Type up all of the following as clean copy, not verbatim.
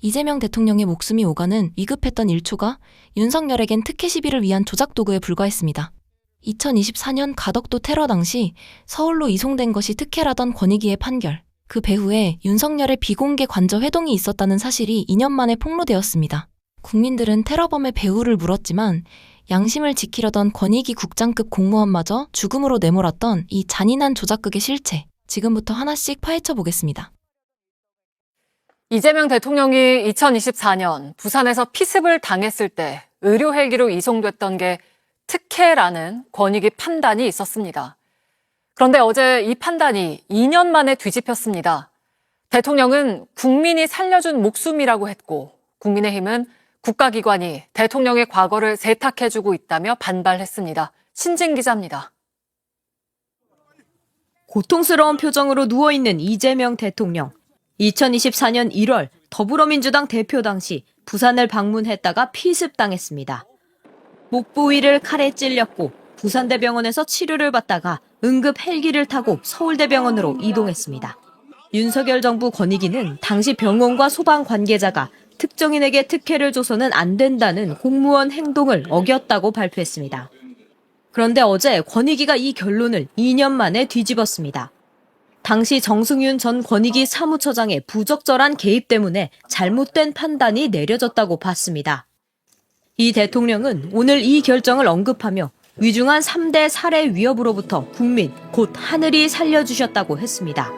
이재명 대통령의 목숨이 오가는 위급했던 일초가 윤석열에겐 특혜 시비를 위한 조작 도구에 불과했습니다. 2024년 가덕도 테러 당시 서울로 이송된 것이 특혜라던 권익위의 판결. 그 배후에 윤석열의 비공개 관저 회동이 있었다는 사실이 2년 만에 폭로되었습니다. 국민들은 테러범의 배후를 물었지만 양심을 지키려던 권익위 국장급 공무원마저 죽음으로 내몰았던 이 잔인한 조작극의 실체. 지금부터 하나씩 파헤쳐 보겠습니다. 이재명 대통령이 2024년 부산에서 피습을 당했을 때 의료 헬기로 이송됐던 게 특혜라는 권익위 판단이 있었습니다. 그런데 어제 이 판단이 2년 만에 뒤집혔습니다. 대통령은 국민이 살려준 목숨이라고 했고 국민의힘은 국가기관이 대통령의 과거를 세탁해주고 있다며 반발했습니다. 신진 기자입니다. 고통스러운 표정으로 누워있는 이재명 대통령. 2024년 1월 더불어민주당 대표 당시 부산을 방문했다가 피습당했습니다. 목 부위를 칼에 찔렸고 부산대병원에서 치료를 받다가 응급 헬기를 타고 서울대병원으로 이동했습니다. 윤석열 정부 권익위는 당시 병원과 소방 관계자가 특정인에게 특혜를 줘서는 안 된다는 공무원 행동을 어겼다고 발표했습니다. 그런데 어제 권익위가 이 결론을 2년 만에 뒤집었습니다. 당시 정승윤 전 권익위 사무처장의 부적절한 개입 때문에 잘못된 판단이 내려졌다고 봤습니다. 이 대통령은 오늘 이 결정을 언급하며 위중한 3대 살해 위협으로부터 국민, 곧 하늘이 살려주셨다고 했습니다.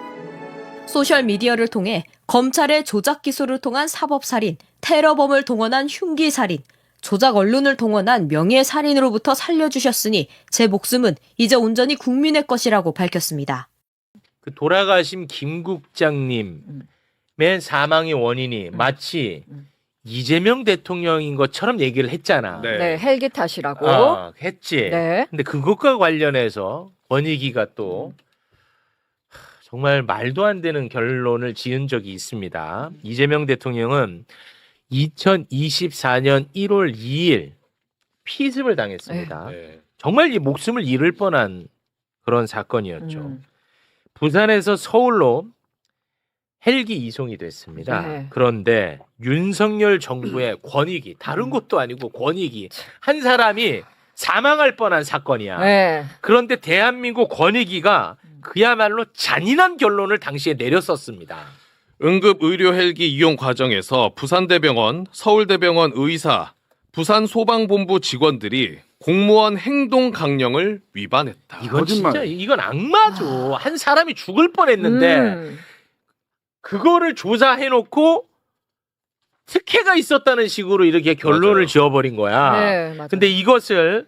소셜미디어를 통해 검찰의 조작 기소를 통한 사법살인, 테러범을 동원한 흉기살인, 조작 언론을 동원한 명예살인으로부터 살려주셨으니 제 목숨은 이제 온전히 국민의 것이라고 밝혔습니다. 그 돌아가신 김 국장님의 사망의 원인이 마치 이재명 대통령인 것처럼 얘기를 했잖아. 네, 헬기 탓이라고. 했지. 네. 근데 그것과 관련해서 권익위가 또 정말 말도 안 되는 결론을 지은 적이 있습니다. 이재명 대통령은 2024년 1월 2일 피습을 당했습니다. 네. 정말 이 목숨을 잃을 뻔한 그런 사건이었죠. 부산에서 서울로 헬기 이송이 됐습니다. 네. 그런데 윤석열 정부의 권익위, 다른 것도 아니고 권익위 한 사람이 사망할 뻔한 사건이야. 네. 그런데 대한민국 권익위가 그야말로 잔인한 결론을 당시에 내렸었습니다. 응급 의료 헬기 이용 과정에서 부산대병원, 서울대병원 의사, 부산소방본부 직원들이 공무원 행동 강령을 위반했다. 이건 거짓말. 진짜 이건 악마죠. 한 사람이 죽을 뻔했는데 그거를 조사해놓고 특혜가 있었다는 식으로 이렇게 결론을 맞아요. 지어버린 거야. 네, 맞아요. 근데 이것을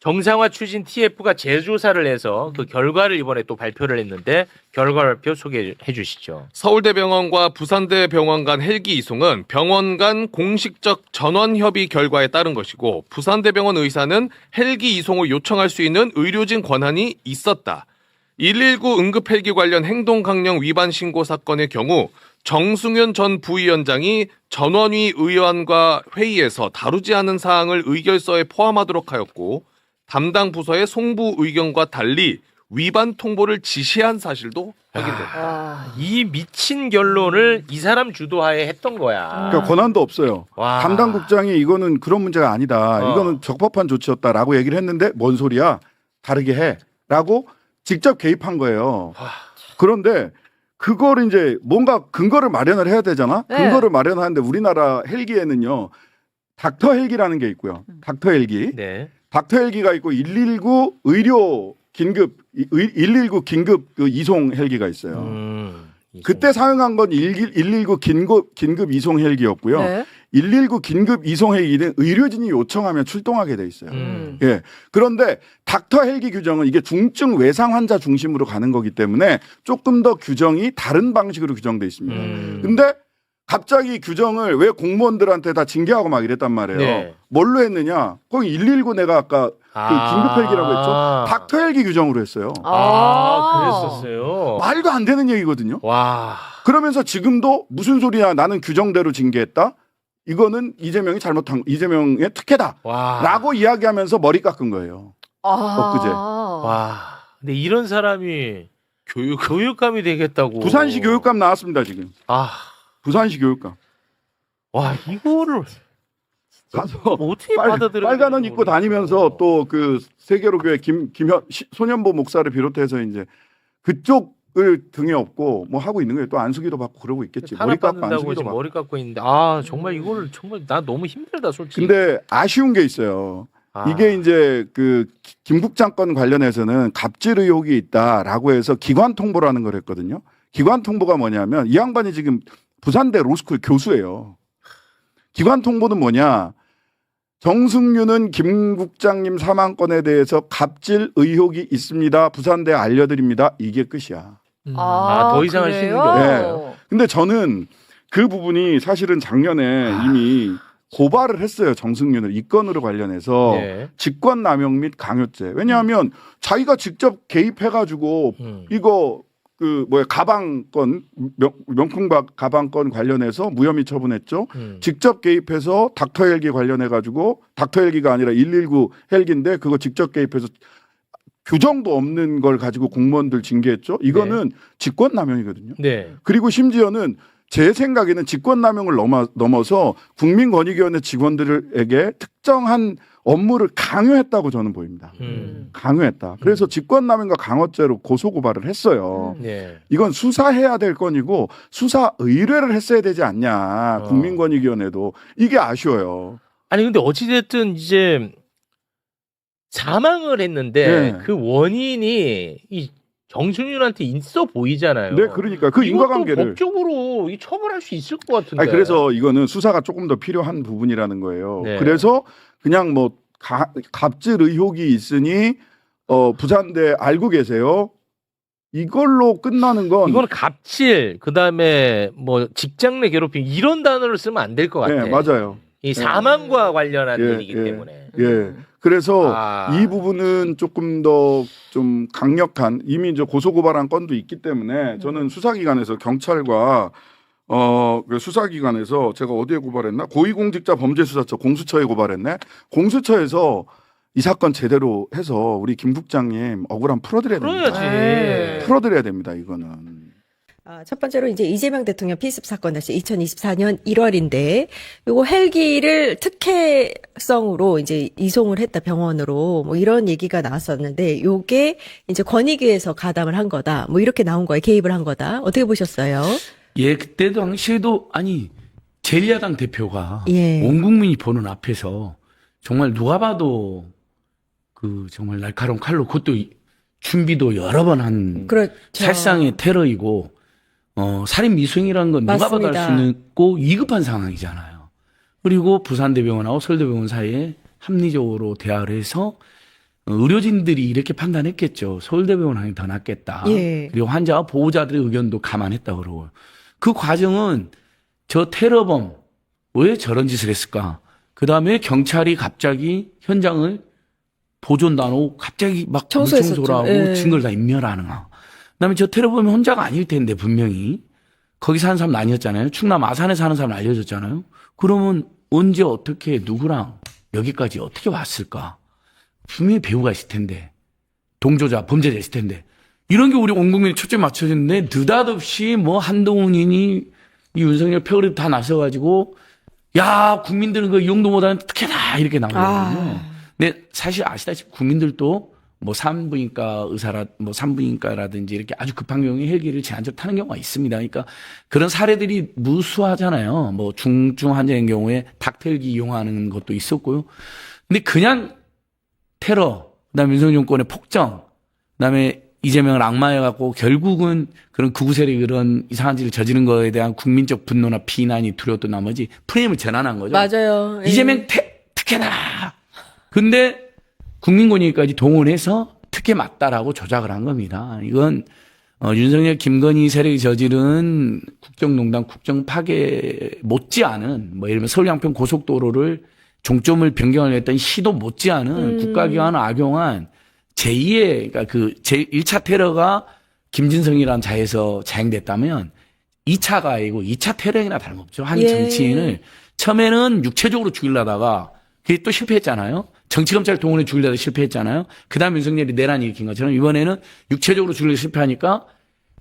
정상화 추진 TF가 재조사를 해서 그 결과를 이번에 또 발표를 했는데 결과 발표 소개해 주시죠. 서울대병원과 부산대병원 간 헬기 이송은 병원 간 공식적 전원 협의 결과에 따른 것이고 부산대병원 의사는 헬기 이송을 요청할 수 있는 의료진 권한이 있었다. 119 응급 헬기 관련 행동 강령 위반 신고 사건의 경우 정승윤 전 부위원장이 전원위 의원과 회의에서 다루지 않은 사항을 의결서에 포함하도록 하였고 담당 부서의 송부 의견과 달리 위반 통보를 지시한 사실도 확인됐다. 이 미친 결론을 이 사람 주도하에 했던 거야. 그러니까 권한도 없어요. 와. 담당 국장이 이거는 그런 문제가 아니다. 이거는 적법한 조치였다라고 얘기를 했는데 뭔 소리야? 다르게 해라고 직접 개입한 거예요. 그런데 그걸 이제 뭔가 근거를 마련을 해야 되잖아. 네. 근거를 마련하는데 우리나라 헬기에는요. 닥터 헬기라는 게 있고요. 닥터 헬기. 네. 닥터 헬기가 있고 119 의료 긴급 119 긴급 그 이송 헬기가 있어요. 그때 사용한 건 119 긴급 이송 헬기였고요. 네. 119 긴급 이송 헬기는 의료진이 요청하면 출동하게 돼 있어요. 예. 그런데 닥터 헬기 규정은 이게 중증 외상 환자 중심으로 가는 거기 때문에 조금 더 규정이 다른 방식으로 규정돼 있습니다. 근데 갑자기 규정을 왜 공무원들한테 다 징계하고 막 이랬단 말이에요. 네. 뭘로 했느냐? 거기 119 내가 아까 그 긴급 헬기라고 했죠. 닥터 헬기 규정으로 했어요. 그랬었어요. 말도 안 되는 얘기거든요. 와. 그러면서 지금도 무슨 소리야? 나는 규정대로 징계했다. 이거는 이재명이 잘못한 이재명의 특혜다. 와. 라고 이야기하면서 머리 깎은 거예요. 엊그제. 와. 근데 이런 사람이 교육감이 되겠다고. 부산시 교육감 나왔습니다, 지금. 아. 부산시 교육감. 와 이거를 가서 어떻게 받아들여? 빨간 옷 입고 다니면서 또 그 세계로교회 소년보 목사를 비롯해서 이제 그쪽을 등에 업고 뭐 하고 있는 거예요. 또 안수기도 받고 그러고 있겠지. 머리 깎고 받는다고 안수기도 지금 받고. 머리 깎고 있는데 아 정말 이거를 정말 나 너무 힘들다 솔직히. 근데 아쉬운 게 있어요. 아. 이게 이제 그 김 국장 건 관련해서는 갑질 의혹이 있다라고 해서 기관 통보라는 걸 했거든요. 기관 통보가 뭐냐면 이 양반이 지금 부산대 로스쿨 교수예요. 기관 통보는 뭐냐? 정승윤은 김 국장님 사망건에 대해서 갑질 의혹이 있습니다. 부산대에 알려드립니다. 이게 끝이야. 더 이상 할 수 있는 게 없네요. 근데 저는 그 부분이 사실은 작년에 이미 고발을 했어요. 정승윤을 이 건으로 관련해서 네. 직권남용 및 강요죄. 왜냐하면 자기가 직접 개입해가지고 이거 그 뭐야 가방건 명품 가방건 관련해서 무혐의 처분했죠. 직접 개입해서 닥터 헬기 관련해 가지고 닥터 헬기가 아니라 119 헬기인데 그거 직접 개입해서 규정도 없는 걸 가지고 공무원들 징계했죠. 이거는 직권남용이거든요. 네. 그리고 심지어는 제 생각에는 직권남용을 넘어서 국민권익위원회 직원들에게 특정한 업무를 강요했다고 저는 보입니다. 강요했다. 그래서 직권남용과 강요죄로 고소고발을 했어요. 네. 이건 수사해야 될 건이고 수사 의뢰를 했어야 되지 않냐. 국민권익위원회도. 이게 아쉬워요. 아니 근데 어찌됐든 이제 사망을 했는데 네. 그 원인이 이 정승윤한테 있어 보이잖아요. 네, 그러니까 그 이것도 인과관계를. 법적으로 이 처벌할 수 있을 것 같은데. 아니, 그래서 이거는 수사가 조금 더 필요한 부분이라는 거예요. 네. 그래서 그냥 뭐 갑질 의혹이 있으니 부산대 알고 계세요. 이걸로 끝나는 건 이거는 갑질 그다음에 뭐 직장 내 괴롭힘 이런 단어를 쓰면 안 될 것 같아. 네, 맞아요. 이 사망과 관련한 예, 일이기 예. 때문에. 예. 그래서 아. 이 부분은 조금 더 좀 강력한 이미 이제 고소고발한 건도 있기 때문에 저는 수사기관에서 경찰과 그 수사기관에서 제가 어디에 고발했나? 고위공직자 범죄수사처 공수처에 고발했네. 공수처에서 이 사건 제대로 해서 우리 김 국장님 억울함 풀어드려야 됩니다. 풀어야지. 풀어드려야 됩니다. 이거는. 첫 번째로 이제 이재명 대통령 피습 사건 다시 2024년 1월인데 요거 헬기를 특혜성으로 이제 이송을 했다 병원으로 뭐 이런 얘기가 나왔었는데 요게 이제 권익위에서 가담을 한 거다. 뭐 이렇게 나온 거예요. 개입을 한 거다. 어떻게 보셨어요? 예, 그때 당시에도 아니 제1야당 대표가 예. 온 국민이 보는 앞에서 정말 누가 봐도 그 정말 날카로운 칼로 그것도 준비도 여러 번 한 그렇죠. 살상의 테러이고 살인 미수행이라는 건 누가 봐도 알 맞습니다. 수 있고 위급한 상황이잖아요. 그리고 부산대병원하고 서울대병원 사이에 합리적으로 대화를 해서 의료진들이 이렇게 판단했겠죠. 서울대병원이 더 낫겠다. 예. 그리고 환자와 보호자들의 의견도 감안했다 그러고 그 과정은 저 테러범 왜 저런 짓을 했을까? 그 다음에 경찰이 갑자기 현장을 보존도 안 하고 갑자기 막 청소했었죠. 물청소를 하고 예. 증거를 다 인멸하는가. 그다음에 저 테러범이 혼자가 아닐 텐데 분명히 거기 사는 사람 아니었잖아요. 충남 아산에 사는 사람 알려졌잖아요. 그러면 언제 어떻게 누구랑 여기까지 어떻게 왔을까? 분명히 배우가 있을 텐데 동조자 범죄자 있을 텐데 이런 게 우리 온 국민이 초점에 맞춰졌는데 느닷없이 뭐 한동훈이니 이 윤석열 표를 다 나서가지고 야 국민들은 그 용도 못하는 특혜다 이렇게 나오거든요. 근데 사실 아시다시피 국민들도 뭐 산부인과 뭐 산부인과라든지 이렇게 아주 급한 경우에 헬기를 제한적으로 타는 경우가 있습니다. 그러니까 그런 사례들이 무수하잖아요. 뭐 중증 환자인 경우에 닥터헬기 이용하는 것도 있었고요. 근데 그냥 테러, 그다음에 윤석열 정권의 폭정, 그다음에 이재명을 악마해갖고 결국은 그런 극우 세력이 그런 이상한 짓을 저지른 거에 대한 국민적 분노나 비난이 두려웠던 나머지 프레임을 전환한 거죠. 맞아요. 예. 이재명 특혜다. 근데 국민권익위까지 동원해서 특혜 맞다라고 조작을 한 겁니다. 이건 윤석열 김건희 세력이 저지른 국정농단 국정 파괴 못지않은 뭐 예를 들면 서울 양평 고속도로를 종점을 변경을 했던 시도 못지않은 국가기관을 악용한 제2의 그러니까 그 제1차 테러가 김진성이라는 자에서 자행됐다면 2차가 아니고 2차 테러행위나 다름없죠. 한 예. 정치인을 처음에는 육체적으로 죽이려다가 그게 또 실패했잖아요. 정치검찰 동원해 죽이려다 실패했잖아요. 그다음 윤석열이 내란 일으킨 것처럼 이번에는 육체적으로 죽이려고 실패하니까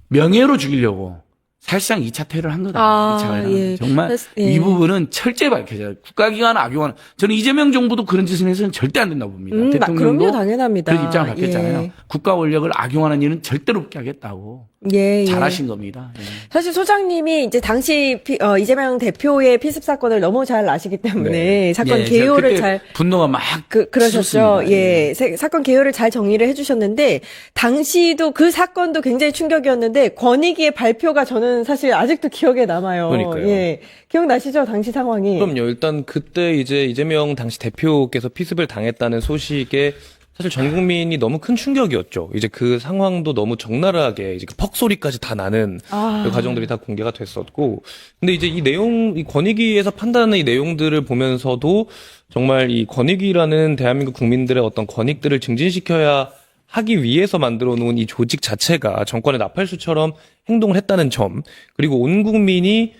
명예로 죽이려고 사실상 2차 테러를 한 거다. 아, 2차 테러. 예. 정말 예. 이 부분은 철저히 밝혀져요. 국가기관 악용하는 저는 이재명 정부도 그런 짓을 해서는 절대 안 된다고 봅니다. 그럼요, 대통령도 당연합니다. 그런 입장을 밝혔잖아요. 예. 국가 권력을 악용하는 일은 절대로 없게 하겠다고. 예, 잘하신 겁니다. 예. 사실 소장님이 이제 당시 이재명 대표의 피습 사건을 너무 잘 아시기 때문에 사건 예, 개요를 그때 잘 분노가 막 그러셨죠. 섰습니다. 예. 사건 개요를 잘 정리를 해주셨는데, 당시도 그 사건도 굉장히 충격이었는데, 권익위의 발표가 저는 사실 아직도 기억에 남아요. 그러니까요. 예. 기억나시죠? 당시 상황이. 그럼요. 일단 그때 이제 이재명 당시 대표께서 피습을 당했다는 소식에 사실 전 국민이 너무 큰 충격이었죠. 이제 그 상황도 너무 적나라하게 이제 그 퍽 소리까지 다 나는 그 과정들이 다 공개가 됐었고, 근데 이제 이 권익위에서 판단하는 이 내용들을 보면서도 정말 이 권익위라는 대한민국 국민들의 어떤 권익들을 증진시켜야 하기 위해서 만들어 놓은 이 조직 자체가 정권의 나팔수처럼 행동을 했다는 점, 그리고 온 국민이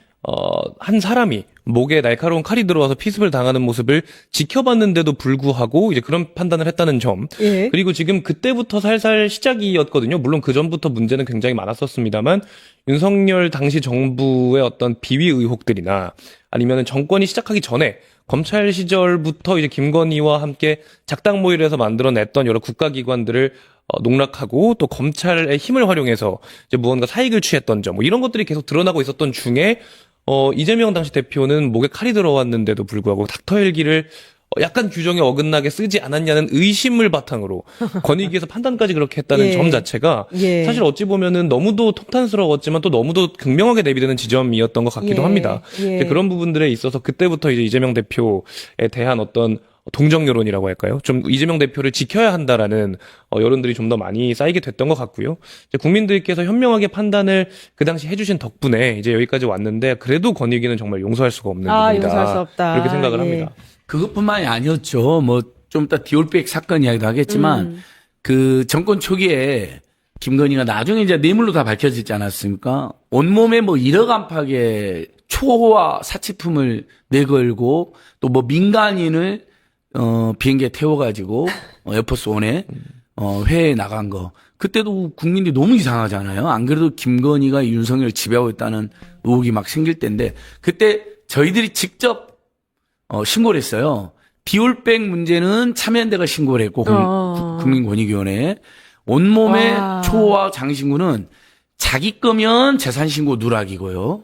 한 사람이 목에 날카로운 칼이 들어와서 피습을 당하는 모습을 지켜봤는데도 불구하고 이제 그런 판단을 했다는 점. 예. 그리고 지금 그때부터 살살 시작이었거든요. 물론 그 전부터 문제는 굉장히 많았었습니다만 윤석열 당시 정부의 어떤 비위 의혹들이나 아니면은 정권이 시작하기 전에 검찰 시절부터 이제 김건희와 함께 작당 모의를 해서 만들어냈던 여러 국가기관들을 농락하고 또 검찰의 힘을 활용해서 이제 무언가 사익을 취했던 점, 뭐 이런 것들이 계속 드러나고 있었던 중에 이재명 당시 대표는 목에 칼이 들어왔는데도 불구하고 닥터 헬기를 약간 규정에 어긋나게 쓰지 않았냐는 의심을 바탕으로 권익위에서 판단까지 그렇게 했다는 예. 점 자체가 예. 사실 어찌 보면은 너무도 통탄스러웠지만 또 너무도 극명하게 대비되는 지점이었던 것 같기도 예. 합니다. 예. 이제 그런 부분들에 있어서 그때부터 이제 이재명 대표에 대한 어떤 동정 여론이라고 할까요? 좀 이재명 대표를 지켜야 한다라는 여론들이 좀 더 많이 쌓이게 됐던 것 같고요. 이제 국민들께서 현명하게 판단을 그 당시 해주신 덕분에 이제 여기까지 왔는데 그래도 권익위는 정말 용서할 수가 없는 부분이다. 용서할 수 없다. 그렇게 생각을 예. 합니다. 그것뿐만이 아니었죠. 뭐 좀 이따 디올백 사건 이야기도 하겠지만 그 정권 초기에 김건희가 나중에 이제 뇌물로 다 밝혀지지 않았습니까? 온몸에 뭐 1억 안팎의 초호화 사치품을 내걸고 또 뭐 민간인을 비행기에 태워가지고 에어포스 원에 회에 나간 거. 그때도 국민들이 너무 이상하잖아요. 안 그래도 김건희가 윤석열을 지배하고 있다는 의혹이 막 생길 때인데 그때 저희들이 직접 신고를 했어요. 디올백 문제는 참여연대가 신고를 했고 국민권익위원회에 온몸에 초호화 장신구는 자기 거면 재산 신고 누락이고요.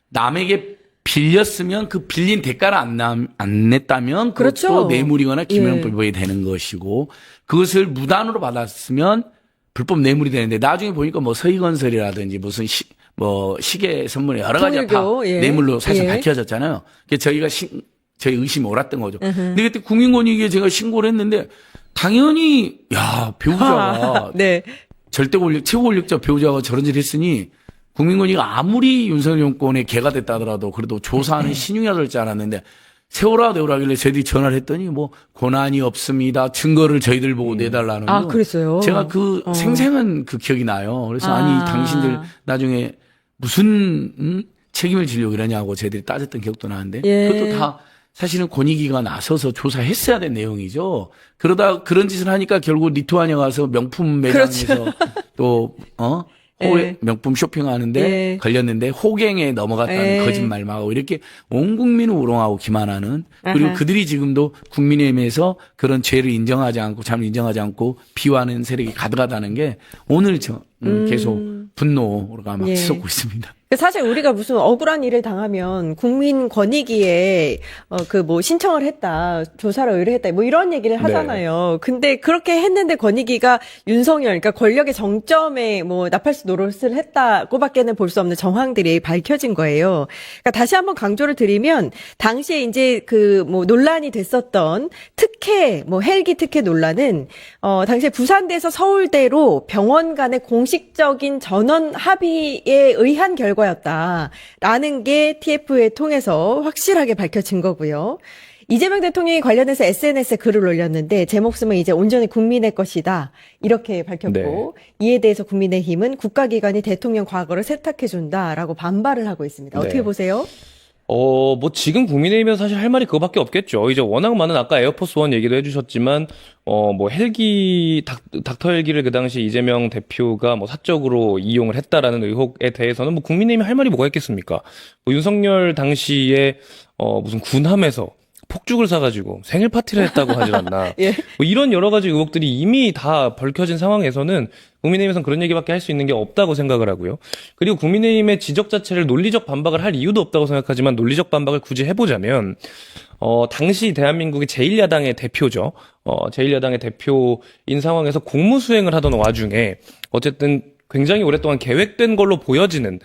남에게 빌렸으면 그 빌린 대가를 안 냈다면 그렇죠. 그것도 뇌물이거나 김영법이 되는 것이고 그것을 무단으로 받았으면 불법 뇌물이 되는데 나중에 보니까 뭐 서희건설이라든지 무슨 시계 선물에 여러 가지가 다 통일교, 예. 뇌물로 사실 예. 밝혀졌잖아요. 그게 저희 의심이 옳았던 거죠. 근데 그때 국민권익위에 제가 신고를 했는데 당연히 배우자가 네. 절대 권력 최고 권력자 배우자가 저런 짓을 했으니 국민권익위가 아무리 윤석열 정권의 개가 됐다 하더라도 그래도 조사하는 신용해야 될 줄 알았는데 세월아 내오라길래 저희들이 전화를 했더니 뭐 권한이 없습니다. 증거를 저희들 보고 내달라는 거. 그랬어요. 제가 그 생생한 그 기억이 나요. 그래서 아니 당신들 나중에 무슨 책임을 지려고 이러냐고 저희들이 따졌던 기억도 나는데 예. 그것도 다 사실은 권익위가 나서서 조사했어야 된 내용이죠. 그러다 그런 짓을 하니까 결국 리투아니아 가서 명품 매장에서 또 예. 명품 쇼핑하는데 예. 걸렸는데 호갱에 넘어갔다는 예. 거짓말만 하고 이렇게 온 국민을 우롱하고 기만하는 그리고 아하. 그들이 지금도 국민의힘에서 그런 죄를 인정하지 않고 잘못 인정하지 않고 비호하는 세력이 가득하다는 게 오늘 계속 분노가 막 예. 치솟고 있습니다. 사실 우리가 무슨 억울한 일을 당하면 국민권익위에 신청을 했다, 조사를 의뢰했다, 뭐 이런 얘기를 하잖아요. 근데 그렇게 했는데 권익위가 윤석열, 그러니까 권력의 정점에 나팔수 노릇을 했다고밖에는 볼 수 없는 정황들이 밝혀진 거예요. 그러니까 다시 한번 강조를 드리면 당시에 이제 논란이 됐었던 특혜, 헬기 특혜 논란은 당시에 부산대에서 서울대로 병원 간의 공식적인 전원 합의에 의한 결과였다라는 게 TF에 통해서 확실하게 밝혀진 거고요. 이재명 대통령이 관련해서 SNS에 글을 올렸는데 제 목숨은 이제 온전히 국민의 것이다 이렇게 밝혔고 이에 대해서 국민의힘은 국가기관이 대통령 과거를 세탁해준다라고 반발을 하고 있습니다. 어떻게 네. 보세요? 뭐 지금 국민의힘에서 사실 할 말이 그거밖에 없겠죠. 이제 워낙 많은 아까 에어포스 원 얘기도 해주셨지만 뭐 헬기 닥터 헬기를 그 당시 이재명 대표가 뭐 사적으로 이용을 했다라는 의혹에 대해서는 뭐 국민의힘이 할 말이 뭐가 있겠습니까? 뭐 윤석열 당시에 무슨 군함에서 폭죽을 사가지고 생일 파티를 했다고 하질 않나. 예. 뭐 이런 여러 가지 의혹들이 이미 다 밝혀진 상황에서는 국민의힘에서는 그런 얘기밖에 할 수 있는 게 없다고 생각을 하고요. 그리고 국민의힘의 지적 자체를 논리적 반박을 할 이유도 없다고 생각하지만 논리적 반박을 굳이 해보자면 당시 대한민국의 제1야당의 대표죠. 제1야당의 대표인 상황에서 공무수행을 하던 와중에 어쨌든 굉장히 오랫동안 계획된 걸로 보여지는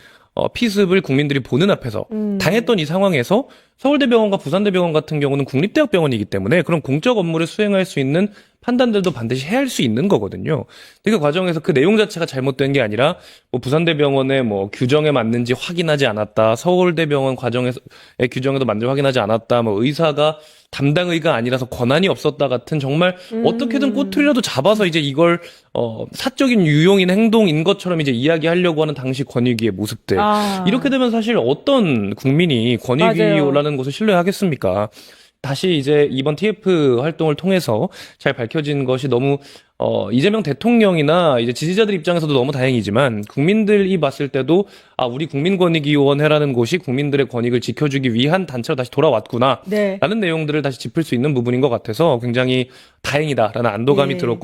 피습을 국민들이 보는 앞에서 당했던 이 상황에서 서울대병원과 부산대병원 같은 경우는 국립대학병원이기 때문에 그런 공적 업무를 수행할 수 있는 판단들도 반드시 해야 할 수 있는 거거든요. 그 과정에서 그 내용 자체가 잘못된 게 아니라 뭐 부산대병원의 뭐 규정에 맞는지 확인하지 않았다. 서울대병원 과정에서의 규정에도 맞는지 확인하지 않았다. 뭐 의사가 담당의가 아니라서 권한이 없었다 같은 정말 어떻게든 꼬투리라도 잡아서 이제 이걸 사적인 유용인 행동인 것처럼 이제 이야기하려고 하는 당시 권익위의 모습들. 이렇게 되면 사실 어떤 국민이 권익위라는 곳을 신뢰하겠습니까? 다시 이제 이번 TF 활동을 통해서 잘 밝혀진 것이 너무 이재명 대통령이나 이제 지지자들 입장에서도 너무 다행이지만 국민들이 봤을 때도 우리 국민권익위원회라는 곳이 국민들의 권익을 지켜주기 위한 단체로 다시 돌아왔구나. 네. 라는 내용들을 다시 짚을 수 있는 부분인 것 같아서 굉장히 다행이다라는 안도감이 예. 들었고